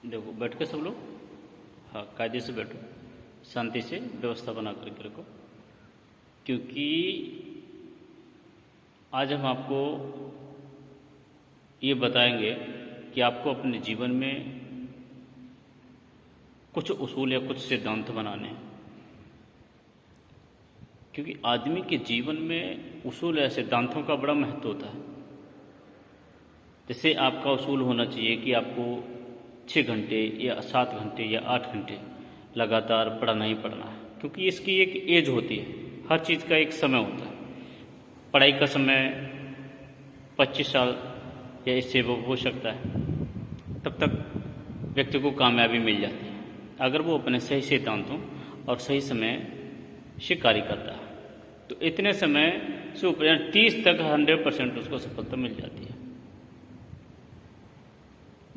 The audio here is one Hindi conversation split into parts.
देखो बैठ के सब लोग, हाँ कायदे से बैठो, शांति से व्यवस्था बना करके रखो। क्योंकि आज हम आपको ये बताएंगे कि आपको अपने जीवन में कुछ उसूल या कुछ सिद्धांत बनाने हैं। क्योंकि आदमी के जीवन में उसूल या सिद्धांतों का बड़ा महत्व होता है। जैसे आपका उसूल होना चाहिए कि आपको 6 घंटे या 7 घंटे या 8 घंटे लगातार पढ़ना ही पढ़ना है। क्योंकि इसकी एक एज होती है, हर चीज़ का एक समय होता है। पढ़ाई का समय 25 साल या इससे वो हो सकता है, तब तक व्यक्ति को कामयाबी मिल जाती है अगर वो अपने सही सिद्धांतों और सही समय से कार्य करता है। तो इतने समय से ऊपर 30 तक 100% उसको सफलता मिल जाती है।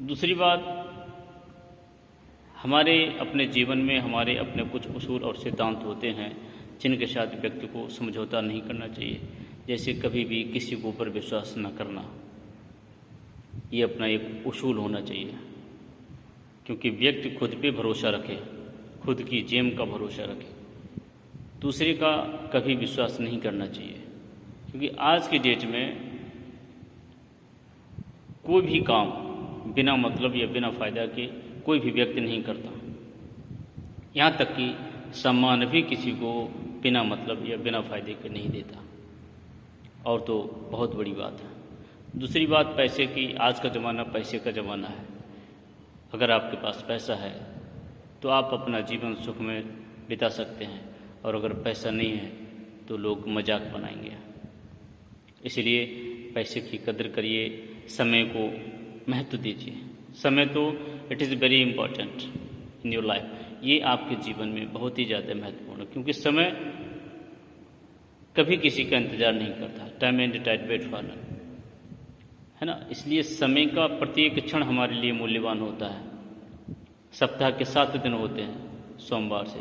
दूसरी बात, हमारे अपने जीवन में हमारे अपने कुछ उसूल और सिद्धांत होते हैं जिनके साथ व्यक्ति को समझौता नहीं करना चाहिए। जैसे कभी भी किसी के ऊपर विश्वास न करना, ये अपना एक उसूल होना चाहिए। क्योंकि व्यक्ति खुद पे भरोसा रखे, खुद की जेब का भरोसा रखे, दूसरे का कभी विश्वास नहीं करना चाहिए। क्योंकि आज की डेट में कोई भी काम बिना मतलब या बिना फ़ायदा के कोई भी व्यक्ति नहीं करता। यहाँ तक कि सम्मान भी किसी को बिना मतलब या बिना फ़ायदे के नहीं देता, और तो बहुत बड़ी बात है। दूसरी बात पैसे की, आज का ज़माना पैसे का ज़माना है। अगर आपके पास पैसा है तो आप अपना जीवन सुख में बिता सकते हैं, और अगर पैसा नहीं है तो लोग मजाक बनाएंगे। इसलिए पैसे की कदर करिए, समय को महत्व दीजिए। समय तो it is very important in your life. ये आपके जीवन में बहुत ही ज़्यादा महत्वपूर्ण है। क्योंकि समय कभी किसी का इंतज़ार नहीं करता। Time and tide wait for none, है ना। इसलिए समय का प्रत्येक क्षण हमारे लिए मूल्यवान होता है। सप्ताह के 7 दिन होते हैं, सोमवार से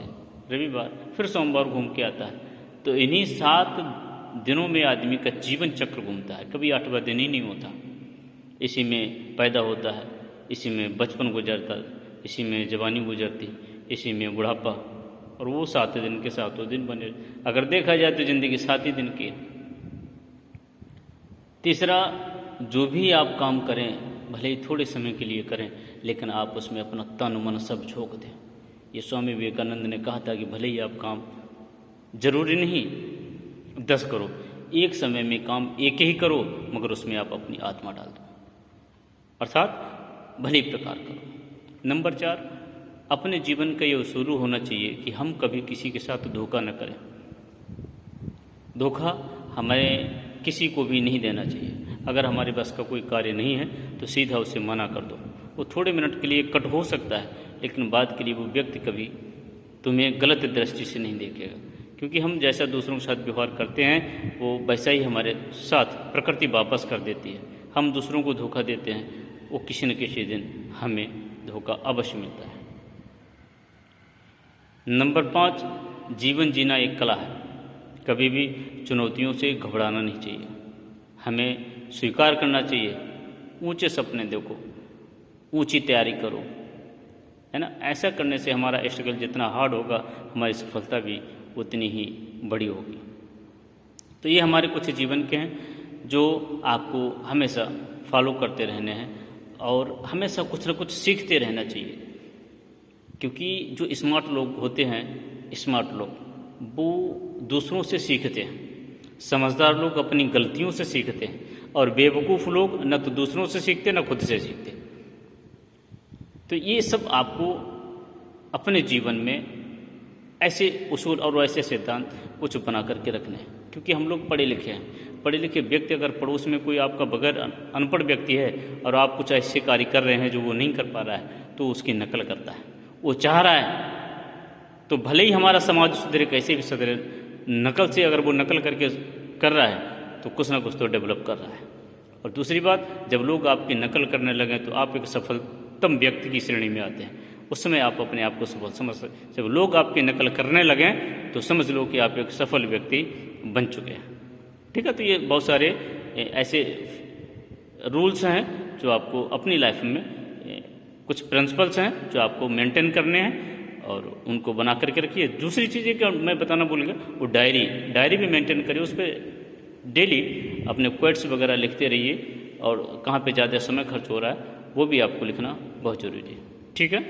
रविवार, फिर सोमवार घूम के आता है। तो इन्हीं 7 दिनों में आदमी का जीवन चक्र घूमता है, कभी 8वां दिन ही नहीं होता। इसी में पैदा होता है, इसी में बचपन गुजरता, इसी में जवानी गुजरती, इसी में बुढ़ापा, और वो 7 दिन के 7 दिन बने। अगर देखा जाए तो ज़िंदगी 7 ही दिन की। तीसरा, जो भी आप काम करें भले ही थोड़े समय के लिए करें, लेकिन आप उसमें अपना तन मन सब झोंक दें। ये स्वामी विवेकानंद ने कहा था कि भले ही आप काम जरूरी नहीं 10 करो, एक समय में काम एक ही करो, मगर उसमें आप अपनी आत्मा डाल दो, अर्थात भली प्रकार करो। नंबर 4, अपने जीवन का ये शुरू होना चाहिए कि हम कभी किसी के साथ धोखा न करें। धोखा हमें किसी को भी नहीं देना चाहिए। अगर हमारे पास का कोई कार्य नहीं है तो सीधा उसे मना कर दो। वो थोड़े मिनट के लिए कट हो सकता है, लेकिन बाद के लिए वो व्यक्ति कभी तुम्हें गलत दृष्टि से नहीं देखेगा। क्योंकि हम जैसा दूसरों के साथ व्यवहार करते हैं वो वैसा ही हमारे साथ प्रकृति वापस कर देती है। हम दूसरों को धोखा देते हैं, वो किसी न किसी दिन हमें धोखा अवश्य मिलता है। नंबर 5, जीवन जीना एक कला है। कभी भी चुनौतियों से घबराना नहीं चाहिए, हमें स्वीकार करना चाहिए। ऊंचे सपने देखो, ऊंची तैयारी करो, है ना। ऐसा करने से हमारा स्ट्रगल जितना हार्ड होगा, हमारी सफलता भी उतनी ही बड़ी होगी। तो ये हमारे कुछ जीवन के हैं जो आपको हमेशा फॉलो करते रहने हैं, और हमेशा कुछ न कुछ सीखते रहना चाहिए। क्योंकि जो स्मार्ट लोग होते हैं, स्मार्ट लोग वो दूसरों से सीखते हैं, समझदार लोग अपनी गलतियों से सीखते हैं, और बेवकूफ़ लोग न तो दूसरों से सीखते न खुद से सीखते। तो ये सब आपको अपने जीवन में ऐसे उसूल और ऐसे सिद्धांत कुछ बना करके रखने हैं। क्योंकि हम लोग पढ़े लिखे हैं। पढ़े लिखे व्यक्ति, अगर पड़ोस में कोई आपका बगैर अनपढ़ व्यक्ति है और आप कुछ ऐसे कार्य कर रहे हैं जो वो नहीं कर पा रहा है, तो उसकी नकल करता है। वो चाह रहा है तो भले ही हमारा समाज सुधरे, कैसे भी सुधरे, नकल से अगर वो नकल करके कर रहा है तो कुछ ना कुछ तो डेवलप कर रहा है। और दूसरी बात, जब लोग आपकी नकल करने लगें तो आप एक सफलतम व्यक्ति की श्रेणी में आते हैं। उस समय आप अपने आप को सफल समझ सकते। जब लोग आपकी नकल करने लगें तो समझ लो कि आप एक सफल व्यक्ति बन चुके हैं। ठीक है। तो ये बहुत सारे ऐसे रूल्स हैं जो आपको अपनी लाइफ में कुछ प्रिंसिपल्स हैं जो आपको मेंटेन करने हैं और उनको बना करके रखिए। दूसरी चीज़ कि मैं बताना भूल गया, वो डायरी भी मेंटेन करिए, उस पर डेली अपने क्वेट्स वगैरह लिखते रहिए और कहाँ पे ज़्यादा समय खर्च हो रहा है वो भी आपको लिखना बहुत ज़रूरी है। ठीक है।